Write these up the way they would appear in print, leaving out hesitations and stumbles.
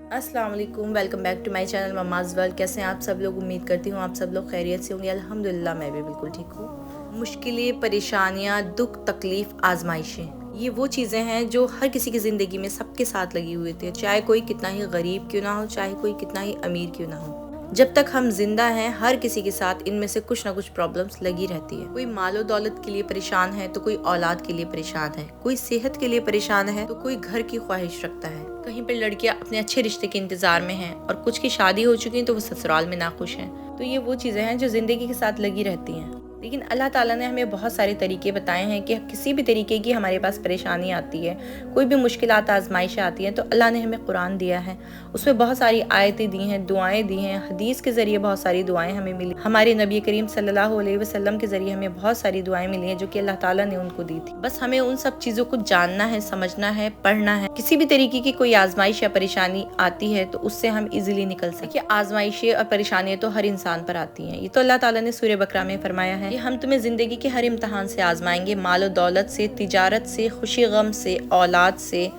अस्सलाम वालेकुम, welcome back to my channel mamma's world. कैसे हैं आप सब लोग? उम्मीद करती हूँ आप सब लोग खैरियत से होंगे। अल्हम्दुलिल्लाह मैं भी बिल्कुल ठीक हूँ। मुश्किलें, परेशानियाँ, दुख, तकलीफ़, आजमाइशें, ये वो चीज़ें हैं जो हर किसी की ज़िंदगी में सबके साथ लगी हुई थी, चाहे कोई कितना ही गरीब क्यों ना हो, चाहे कोई कितना ही अमीर क्यों ना हो। जब तक हम जिंदा हैं हर किसी के साथ इनमें से कुछ ना कुछ प्रॉब्लम्स लगी रहती है। कोई मालो दौलत के लिए परेशान है तो कोई औलाद के लिए परेशान है, कोई सेहत के लिए परेशान है तो कोई घर की ख्वाहिश रखता है। कहीं पर लड़कियां अपने अच्छे रिश्ते के इंतजार में हैं और कुछ की शादी हो चुकी है तो वो ससुराल में नाखुश हैं। तो ये वो चीज़ें हैं जो ज़िंदगी के साथ लगी रहती हैं। लेकिन अल्लाह ताला ने हमें बहुत सारे तरीके बताए हैं कि किसी भी तरीके की हमारे पास परेशानी आती है, कोई भी मुश्किलात आजमाइशें आती हैं, तो अल्लाह ने हमें कुरान दिया है, उसमें बहुत सारी आयतें दी हैं, दुआएं दी हैं, हदीस के ज़रिए बहुत सारी दुआएं हमें मिली। हमारे नबी करीम सल्लल्लाहु अलैहि वसल्लम के ज़रिए हमें बहुत सारी दुआएं मिली हैं जो कि अल्लाह ताला ने उनको दी थी। बस हमें उन सब चीज़ों को जानना है, समझना है, पढ़ना है। किसी भी तरीके की कोई आजमाइश या परेशानी आती है तो उससे हम इजीली निकल सके। आजमाइशें और परेशानियां तो हर इंसान पर आती हैं। ये तो अल्लाह ताला ने सूरह बकरा में फरमाया है कि हम तुम्हें जिंदगी के हर इम्तहान से आजमाएंगे, मालो दौलत से, तिजारत से, खुशी गम से, औलाद से,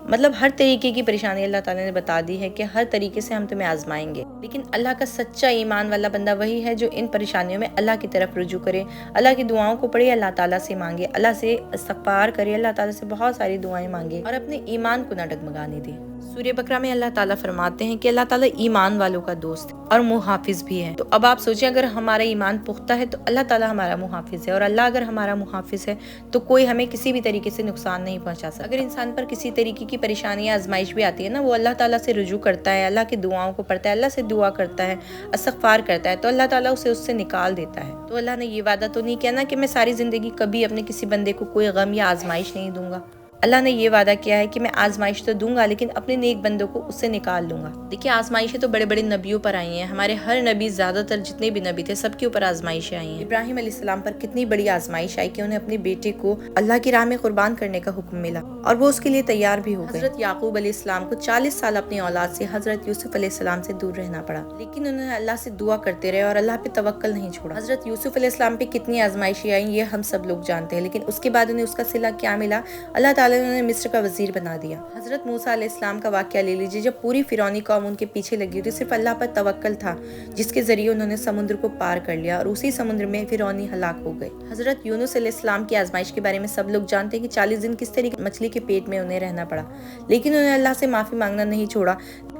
मतलब हर तरीके की परेशानी अल्लाह ताला ने बता दी है कि हर तरीके से हम तुम्हें आजमाएंगे। लेकिन अल्लाह का सच्चा ईमान वाला बंदा वही है जो इन परेशानियों में अल्लाह की तरफ रुजू करे, अल्लाह की दुआओं को पढ़े, अल्लाह ताला से मांगे, अल्लाह से इस्तग़फ़ार करे, अल्लाह ताला से बहुत सारी दुआएं मांगे और अपने ईमान को ना डगमगाने दे। सूरह बकरा में अल्लाह ताला फरमाते हैं कि अल्लाह ताला ईमान वालों का दोस्त है और मुहाफिज भी है। तो अब आप सोचें, अगर हमारा ईमान पुख्ता है तो अल्लाह ताला हमारा मुहाफिज है, और अल्लाह अगर हमारा मुहाफिज है तो कोई हमें किसी भी तरीके से नुकसान नहीं पहुंचा सकता। अगर इंसान पर किसी तरीके की परेशानी या आजमाइश भी आती है ना, वो अल्लाह ताला से रुजू करता है, अल्लाह की दुआओं को पढ़ता है, अल्लाह से दुआ करता है, इस्तग़फ़ार करता है, तो अल्लाह ताला उसे उससे निकाल देता है। तो अल्लाह ने ये वादा तो नहीं किया ना कि मैं सारी जिंदगी कभी अपने किसी बंदे को कोई गम या आजमाइश नहीं दूंगा। अल्लाह ने ये वादा किया है कि मैं आजमाइश तो दूंगा लेकिन अपने नेक बंदों को उससे निकाल लूंगा। देखिए, आजमाइशें तो बड़े बड़े नबियों पर आई हैं। हमारे हर नबी, ज्यादातर जितने भी नबी थे, सबके ऊपर आजमाइशें आई हैं। इब्राहिम अलैहिस्सलाम पर कितनी बड़ी आजमाइश आई कि उन्हें अपने बेटे को अल्लाह की राह में कुर्बान करने का हुक्म मिला और वो उसके लिए तैयार भी हो गए। हजरत याकूब अलैहिस्सलाम को 40 साल अपनी औलाद से, हजरत यूसुफ अलैहिस्सलाम से दूर रहना पड़ा, लेकिन उन्होंने अल्लाह से दुआ करते रहे और अल्लाह पे तवक्कल नहीं छोड़ा। हजरत यूसुफ अलैहिस्सलाम पे कितनी आजमाइशें आई ये हम सब लोग जानते हैं, लेकिन उसके बाद उन्हें उसका सिला क्या मिला? अल्लाह ताला ने उन्हें मिस्र का वजीर बना दिया। हजरत मूसा अलैहिस्सलाम का वाकया ले लीजिए, जब पूरी फिरौनी कौम उनके पीछे लगी हुई थी, सिर्फ अल्लाह पर तवक्कल था जिसके जरिए उन्होंने समुद्र को पार कर लिया और उसी समुद्र में फिरौनी हलाक हो गए। हजरत यूनुस अलैहिस्सलाम की आजमाइश के बारे में सब लोग जानते हैं कि 40 दिन किस तरीके मछली के पेट में उन्हें रहना पड़ा, लेकिन उन्हें अल्लाह से माफी मांगना नहीं छोड़ा।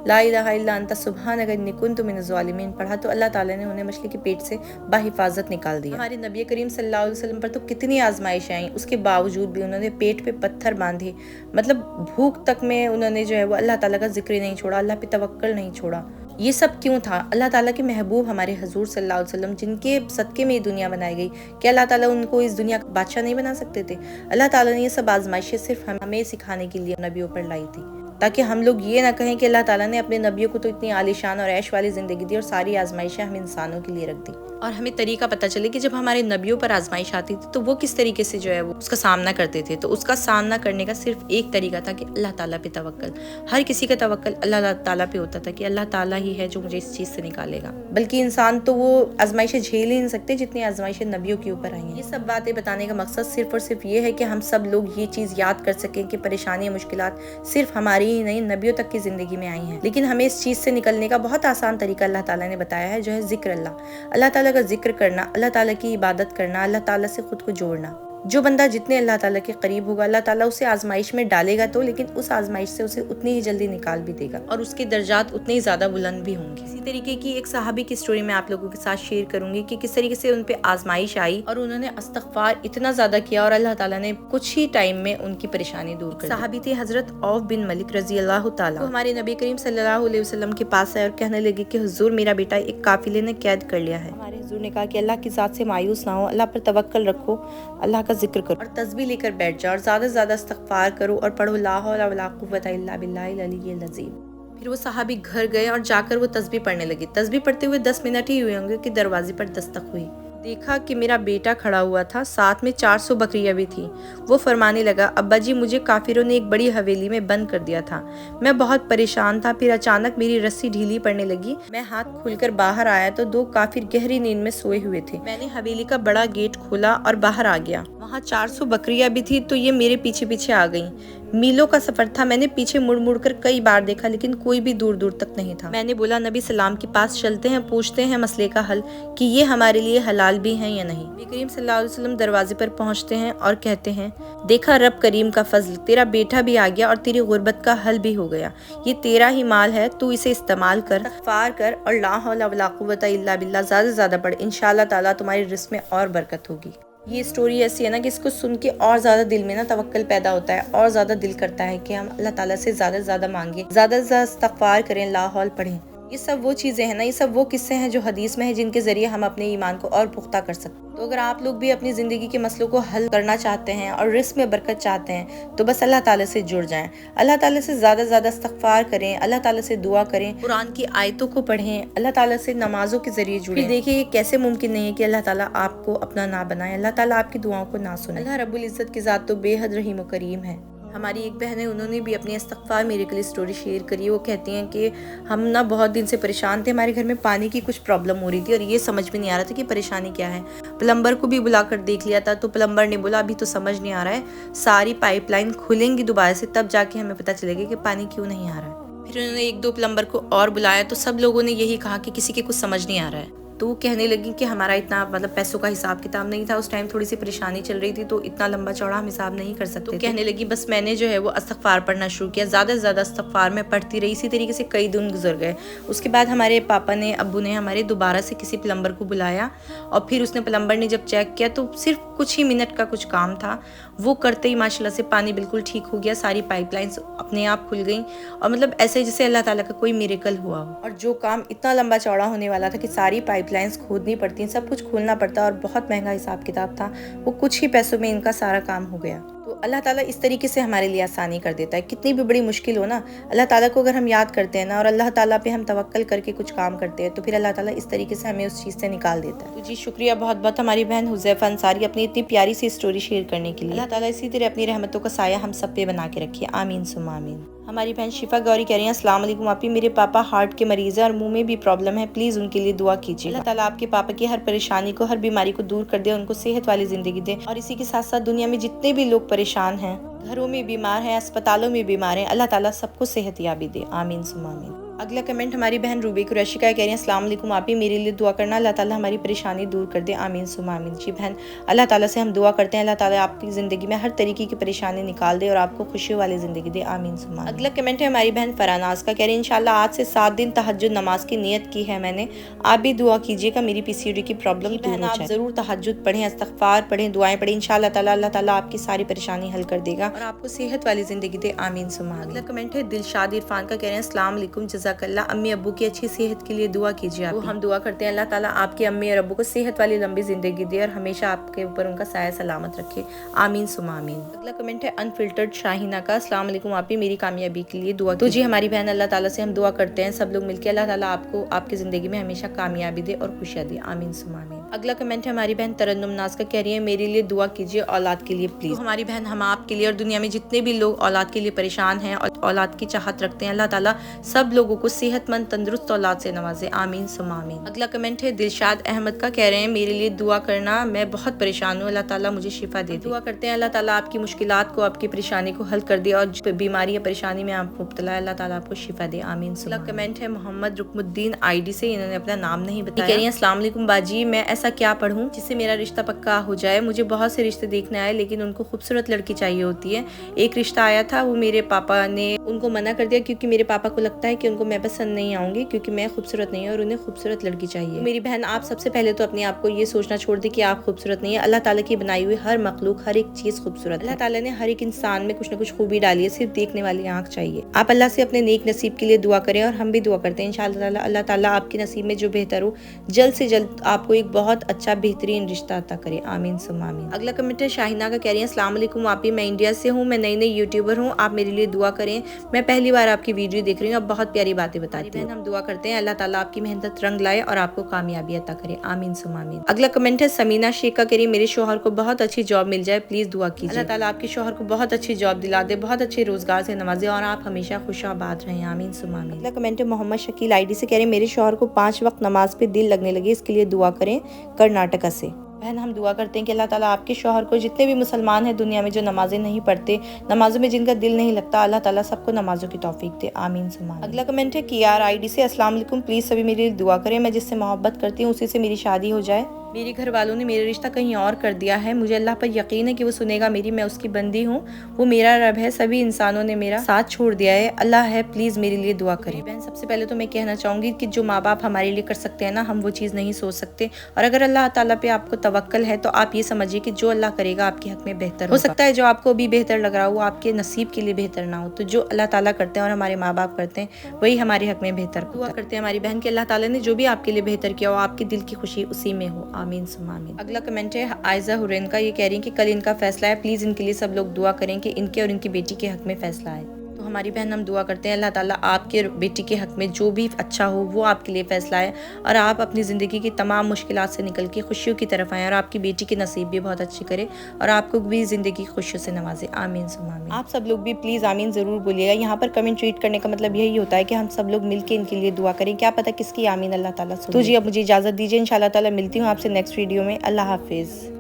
ला इलाहा इल्ला अंता सुब्हानका इन्नी कुन्तु मिनज़ ज़ालिमीन पढ़ा तो अल्लाह ताला ने उन्हें मछली के पेट से बाहिफाजत निकाल दिया। हमारे नबी करीम सल्लल्लाहु अलैहि वसल्लम पर तो कितनी आजमाइश आई, उसके बावजूद भी उन्होंने पेट पे पत्थर बांधे, मतलब भूख तक में उन्होंने जो है वो अल्लाह ताला का जिक्र नहीं छोड़ा, अल्लाह पे तवक्कल नहीं छोड़ा। ये सब क्यों था? अल्लाह ताला के महबूब हमारे हजूर सल्लल्लाहु अलैहि वसल्लम, जिनके सदके में ये दुनिया बनाई गई, क्या अल्लाह ताला उनको इस दुनिया का बादशाह नहीं बना सकते थे? अल्लाह ताला ने ये सब आजमाइशें सिर्फ हमें सिखाने के लिए नबियों पर लाई थी, ताकि हम लोग ये ना कहें कि अल्लाह ताला ने अपने नबियों को तो इतनी आलीशान और ऐश वाली जिंदगी दी और सारी आजमाइशें हम इंसानों के लिए रख दी। और हमें तरीका पता चले कि जब हमारे नबियों पर आजमाइश आती थी तो वो किस तरीके से जो है वो उसका सामना करते थे। तो उसका सामना करने का सिर्फ एक तरीका था कि अल्लाह ताला पे तवक्कल। हर किसी का तवक्कल अल्लाह ताला पे होता था कि अल्लाह ताला ही है जो मुझे इस चीज़ से निकालेगा। बल्कि इंसान तो वो आजमाइशें झेल ही नहीं सकते जितनी आजमाइशें नबियों के ऊपर आई हैं। ये सब बातें बताने का मकसद सिर्फ और सिर्फ ये है कि हम सब लोग ये चीज़ याद कर सकें कि परेशानियां, मुश्किलात सिर्फ हमारी ही नहीं, नबियों तक की जिंदगी में आई हैं। लेकिन हमें इस चीज़ से निकलने का बहुत आसान तरीका अल्लाह ताला ने बताया है, जो है जिक्र अल्लाह ताला का जिक्र करना, अल्लाह ताला की इबादत करना, अल्लाह ताला से खुद को जोड़ना। जो बंदा जितने अल्लाह ताला के करीब होगा, अल्लाह ताला उसे आजमाइश में डालेगा तो, लेकिन उस आजमाइश से उसे उतनी ही जल्दी निकाल भी देगा और उसके दर्जात उतने ही ज्यादा बुलंद भी होंगे। इसी तरीके की एक सहाबी की स्टोरी मैं आप लोगों के साथ शेयर करूंगी कि किस तरीके से उन पे आजमाइश आई और उन्होंने इस्तग़फ़ार इतना ज्यादा किया और अल्लाह ताला ने कुछ ही टाइम में उनकी परेशानी दूर कर दी। सहाबी थे हजरत औफ बिन मलिक रजी अल्लाह ताला। तो हमारे नबी करीम सल्लल्लाहु अलैहि वसल्लम के पास आए और कहने लगे कि हुजूर, मेरा बेटा एक काफिले ने कैद कर लिया है। हमारे हुजूर ने कहा कि अल्लाह की जात से मायूस ना हो, अल्लाह पर तवक्कल रखो, अल्लाह का जिक्र करो और तस्बीह लेकर बैठ जाओ और ज्यादा से ज्यादा इस्तग़फ़ार करो और पढ़ो ला हौला वला कुव्वता इल्ला बिल्लाहिल अलिय्यिल अज़ीम। फिर वो सहाबी घर गए और जाकर वो तस्बीह पढ़ने लगे। तस्बीह पढ़ते हुए 10 मिनट ही हुए होंगे कि दरवाजे पर दस्तक हुई। देखा कि मेरा बेटा खड़ा हुआ था, साथ में 400 बकरियां भी थी। वो फरमाने लगा, अब्बा जी, मुझे काफिरों ने एक बड़ी हवेली में बंद कर दिया था, मैं बहुत परेशान था। फिर अचानक मेरी रस्सी ढीली पड़ने लगी, मैं हाथ खोलकर बाहर आया तो 2 काफिर गहरी नींद में सोए हुए थे। मैंने हवेली का बड़ा गेट खोला और बाहर आ गया। वहाँ 400 बकरियां भी थी तो ये मेरे पीछे पीछे आ गईं। मीलों का सफर था, मैंने पीछे मुड़ मुड़ कर कई बार देखा लेकिन कोई भी दूर दूर तक नहीं था। मैंने बोला नबी सलाम के पास चलते हैं, पूछते हैं मसले का हल कि ये हमारे लिए हलाल भी हैं या नहीं। नबी करीम सल्लल्लाहु अलैहि वसल्लम दरवाजे पर पहुंचते हैं और कहते हैं, देखा रब करीम का फजल, तेरा बेटा भी आ गया और तेरी गुर्बत का हल भी हो गया। ये तेरा ही माल है, तू इसे इस्तेमाल कर, इस्तगफार कर और ला हौला वला कुव्वता इल्ला बिल्लाह ज़्यादा से ज़्यादा पढ़। इंशाअल्लाह ताला तुम्हारी रिस्क में और बरकत होगी। ये स्टोरी ऐसी है ना कि इसको सुन के और ज़्यादा दिल में ना तवक्कल पैदा होता है और ज़्यादा दिल करता है कि हम अल्लाह ताला से ज़्यादा से ज़्यादा मांगे, ज़्यादा से ज़्यादा इस्तगफार करें, ला हौल पढ़ें। ये सब वो चीज़ें हैं ना, ये सब वो किस्से हैं जो हदीस में है, जिनके ज़रिए हम अपने ईमान को और पुख्ता कर सकते हैं। तो अगर आप लोग भी अपनी ज़िंदगी के मसलों को हल करना चाहते हैं और रिस्क में बरकत चाहते हैं तो बस अल्लाह ताला से जुड़ जाएं, अल्लाह ताला से ज़्यादा से ज़्यादा इस्तगफार करें, अल्लाह ताला से दुआ करें, कुरान की आयतों को पढ़ें, अल्लाह ताला से नमाजों के ज़रिए जुड़ें। देखिए ये कैसे मुमकिन नहीं है कि अल्लाह ताला आपको अपना ना बनाए, अल्लाह ताला आपकी दुआओं को ना सुने। अल्लाह रब्बुल इज़्ज़त की ज़ात तो बेहद रहीम व करीम है। हमारी एक बहन है, उन्होंने भी अपनी इस्तगफार मेरे के लिए स्टोरी शेयर करी है। वो कहती हैं कि हम ना बहुत दिन से परेशान थे, हमारे घर में पानी की कुछ प्रॉब्लम हो रही थी और ये समझ में नहीं आ रहा था कि परेशानी क्या है। प्लम्बर को भी बुला कर देख लिया था तो प्लम्बर ने बोला अभी तो समझ नहीं आ रहा है, सारी पाइपलाइन खुलेंगी दोबारा से तब जाके हमें पता चलेगा कि पानी क्यों नहीं आ रहा है। फिर उन्होंने एक दो प्लम्बर को और बुलाया तो सब लोगों ने यही कहा कि किसी के कुछ समझ नहीं आ रहा है। तो वो कहने लगी कि हमारा इतना मतलब पैसों का हिसाब किताब नहीं था, उस टाइम थोड़ी सी परेशानी चल रही थी तो इतना लंबा चौड़ा हम हिसाब नहीं कर सकते। तो कहने लगी बस मैंने जो है वो इस्तगफार पढ़ना शुरू किया, ज़्यादा से ज़्यादा इस्तगफार में पढ़ती रही। इसी तरीके से कई दिन गुजर गए। उसके बाद हमारे पापा ने, अब्बू ने हमारे दोबारा से किसी प्लम्बर को बुलाया और फिर उसने प्लम्बर ने जब चेक किया तो सिर्फ कुछ ही मिनट का कुछ काम था, वो करते ही माशाल्लाह से पानी बिल्कुल ठीक हो गया, सारी पाइपलाइंस अपने आप खुल गई और मतलब ऐसे जैसे अल्लाह ताला का कोई मिरेकल हुआ हो। और जो काम इतना लंबा चौड़ा होने वाला था कि सारी पाइपलाइंस खोदनी पड़ती, सब कुछ खोलना पड़ता और बहुत महंगा हिसाब किताब था, वो कुछ ही पैसों में इनका सारा काम हो गया। तो अल्लाह ताला इस तरीके से हमारे लिए आसानी कर देता है। कितनी भी बड़ी मुश्किल हो ना, अल्लाह ताला को अगर हम याद करते हैं ना और अल्लाह ताला पे हम तवक्कल करके कुछ काम करते हैं तो फिर अल्लाह ताला इस तरीके से हमें उस चीज़ से निकाल देता है। तो जी शुक्रिया बहुत बहुत हमारी बहन हुज़ैफा अंसारी अपनी इतनी प्यारी सी स्टोरी शेयर करने के लिए। अल्लाह ताला इसी तरह अपनी रहमतों का साया हम सब पे बना के रखिए, आमीन सुम्मा आमीन। हमारी बहन शिफा गौरी कह रही हैं, अस्सलाम वालेकुम आपी, मेरे पापा हार्ट के मरीज़ हैं और मुंह में भी प्रॉब्लम है, प्लीज़ उनके लिए दुआ कीजिए। अल्लाह ताला आपके पापा की हर परेशानी को, हर बीमारी को दूर कर दे, उनको सेहत वाली ज़िंदगी दे। और इसी के साथ साथ दुनिया में जितने भी लोग परेशान हैं, घरों में बीमार हैं, अस्पतालों में बीमार हैं, अल्लाह ताला सबको सेहत याबी दे, आमीन सुम्मा आमीन। अगला कमेंट हमारी बहन रूबी कुरैशी का कह रही हैं, अस्सलाम वालेकुम आपी, मेरे लिए दुआ करना, अल्लाह ताला हमारी परेशानी दूर कर दे, आमीन सुम्मा आमीन। जी बहन, अल्लाह ताला से हम दुआ करते हैं अल्लाह ताला आपकी ज़िंदगी में हर तरीके की परेशानी निकाल दे और आपको खुशी वाली ज़िंदगी दे, आमीन सुम्मा आमीन। अगला कमेंट है हमारी बहन फरानाज का, कह रही है इंशाल्लाह आज से 7 दिन तहज्जुद नमाज की नियत की है मैंने, आप भी दुआ कीजिएगा मेरी PCOD की प्रॉब्लम दूर हो जाए। ज़रूर तहज्जुद पढ़ें, इस्तगफार पढ़ें, दुआएं पढ़ें, इंशाल्लाह ताला अल्लाह ताला आपकी सारी परेशानी हल कर देगा और आपको सेहत वाली ज़िंदगी दे, आमीन सुम्मा आमीन। अगला कमेंट है दिलशाद इरफान का, कह रहे हैं अस्सलाम वालेकुम, जज़ाकल्लाह, अम्मी अब्बू की अच्छी सेहत के लिए दुआ कीजिए। आप हम दुआ करते हैं अल्लाह ताला आपके अम्मी और अब्बू को सेहत वाली लंबी ज़िंदगी दे और हमेशा आपके ऊपर उनका साया सलामत रखे, आमीन सुम्मा आमीन। अगला कमेंट है अनफिल्टर्ड शाहीना का, अस्सलाम वालेकुम आपी, मेरी कामयाबी के लिए दुआ। तो जी हमारी बहन अल्लाह ताला से हम दुआ करते हैं सब लोग मिलकर, अल्लाह ताला आपको आपकी ज़िंदगी में हमेशा कामयाबी दे और खुशियाँ दे, आमीन सुम्मा आमीन। अगला कमेंट है हमारी बहन तरन्नुम नाज का, कह रही है मेरे लिए दुआ कीजिए औलाद के लिए प्लीज़। तो हमारी बहन हम आपके लिए और दुनिया में जितने भी लोग औलाद के लिए परेशान हैं और औलाद की चाहत रखते हैं, अल्लाह ताला सब लोगों को सेहतमंद तंदुरुस्त औलाद से नवाजे, आमीन सुम्मा आमीन। अगला कमेंट है दिलशाद अहमद का, कह रहे हैं मेरे लिए दुआ करना, मैं बहुत परेशान हूँ, अल्लाह ताला मुझे शिफा दे। दुआ करते हैं अल्लाह ताला आपकी मुश्किलात को, आपकी परेशानी को हल कर दे और जो बीमारी या परेशानी में आप मुब्तला है अल्लाह ताला आपको शिफा दे, आमीन। अगला कमेंट है मोहम्मद रुकमुद्दीन ID से, इन्होंने अपना नाम नहीं बताया, कह रही हैं अस्सलाम वालेकुम बाजी, मैं ऐसा क्या पढ़ूं जिससे मेरा रिश्ता पक्का हो जाए, मुझे बहुत से रिश्ते देखने आए लेकिन उनको खूबसूरत लड़की चाहिए होती है। एक रिश्ता आया था, वो मेरे पापा ने उनको मना कर दिया क्योंकि मेरे पापा को लगता है कि उनको मैं पसंद नहीं आऊंगी क्योंकि मैं खूबसूरत नहीं हूँ और उन्हें खूबसूरत लड़की चाहिए। तो मेरी बहन आप सबसे पहले तो अपने आप को ये सोचना छोड़ दे कि आप खूबसूरत नहीं है, अल्लाह ताला की बनाई हुई हर मखलूक, हर एक चीज खूबसूरत है। अल्लाह ताला ने हर एक इंसान में कुछ न कुछ खूबी डाली है, सिर्फ देखने वाली आंख चाहिए। आप अल्लाह से अपने नेक नसीब के लिए दुआ करें और हम भी दुआ करते हैं इंशाअल्लाह ताला अल्लाह ताला आपके नसीब में जो बेहतर हो जल्द से जल्द आपको एक बहुत अच्छा बेहतरीन रिश्ता अता करे, आमीन सुम्मा आमीन। अगला कमेंट है शाहिना का, कह रही है अस्सलाम वालेकुम आपी, मैं इंडिया से हूँ, मैं नई नई यूट्यूबर हूँ, आप मेरे लिए दुआ करें, मैं पहली बार आपकी वीडियो देख रही हूँ, आप बहुत प्यारी बातें बताती हैं। हम दुआ करते हैं अल्लाह ताला आपकी मेहनत रंग लाए और आपको कामयाबी अता करे, आमीन सुम्मा आमीन। अगला कमेंट है समीना शेख का, कह रही है मेरे शौहर को बहुत अच्छी जॉब मिल जाए, प्लीज दुआ कीजिए, अल्लाह ताला आपके शौहर को बहुत अच्छी जॉब दिला दे, बहुत अच्छे रोजगार से नवाजे और आप हमेशा खुशाबाद रहें, आमीन सुम्मा आमीन। अगला कमेंट है मोहम्मद शकील ID से, कह रहे हैं मेरे शौहर को 5 वक्त नमाज पे दिल लगने लगे, इसके लिए दुआ करें, कर्नाटका से। بہن ہم دعا کرتے ہیں کہ اللہ تعالیٰ آپ کے شوہر کو، جتنے بھی مسلمان ہیں دنیا میں جو نمازیں نہیں پڑھتے، نمازوں میں جن کا دل نہیں لگتا، اللہ تعالیٰ سب کو نمازوں کی توفیق دے، آمین ثم آمین۔ اگلا کمنٹ ہے کیار آئی ڈی سے، السلام علیکم، پلیز سبھی میرے لیے دعا کریں، میں جس سے محبت کرتی ہوں اسی سے میری شادی ہو جائے۔ میرے گھر والوں نے میرا رشتہ کہیں اور کر دیا ہے، مجھے اللہ پر یقین ہے کہ وہ سنے گا میری، میں اس کی بندی ہوں، وہ میرا رب ہے، سبھی انسانوں نے میرا ساتھ چھوڑ دیا ہے، اللہ ہے، پلیز میرے لیے دعا کریں۔ بہن سب سے پہلے تو میں کہنا چاہوں گی کہ جو ماں باپ ہمارے لیے کر سکتے ہیں نا، ہم وہ چیز نہیں سوچ سکتے، اور اگر اللہ تعالیٰ پہ آپ کو توکل ہے تو آپ یہ سمجھیے کہ جو اللہ کرے گا آپ کے حق میں بہتر ہو سکتا ہے، جو آپ کو بھی بہتر لگ رہا ہو وہ آپ کے نصیب کے لیے بہتر نہ ہو، تو جو اللہ تعالیٰ کرتے ہیں اور ہمارے ماں باپ کرتے ہیں وہی ہمارے حق میں بہتر ہوتا ہے۔ دعا کرتے ہیں ہماری بہن کہ اللہ تعالیٰ نے جو بھی آپ کے لیے بہتر کیا ہو آپ کے دل کی خوشی اسی میں ہو، آمین ثم آمین۔ اگلا کمنٹ ہے عائزہ حرین کا، یہ کہہ رہی ہیں کہ کل ان کا فیصلہ ہے، پلیز ان کے لیے سب لوگ دعا کریں کہ ان کے اور ان کی بیٹی کے حق میں فیصلہ ہے۔ تو ہماری بہن ہم دعا کرتے ہیں اللہ تعالیٰ آپ کے بیٹی کے حق میں جو بھی اچھا ہو وہ آپ کے لیے فیصلہ ہے، اور آپ اپنی زندگی کی تمام مشکلات سے نکل کے خوشیوں کی طرف آئیں، اور آپ کی بیٹی کے نصیب بھی بہت اچھی کرے اور آپ کو بھی زندگی خوشیوں سے نوازے، آمین ثم آمین۔ آپ سب لوگ بھی پلیز آمین ضرور بولیے گا، یہاں پر کمنٹ ریڈ کرنے کا مطلب یہی ہوتا ہے کہ ہم سب لوگ مل کے ان کے لیے دعا کریں، کیا پتہ کس کی آمین اللہ تعالیٰ سنے۔ تو جی اب مجھے اجازت دیجیے، انشاءاللہ تعالیٰ ملتی ہوں آپ سے نیکسٹ ویڈیو میں، اللہ حافظ۔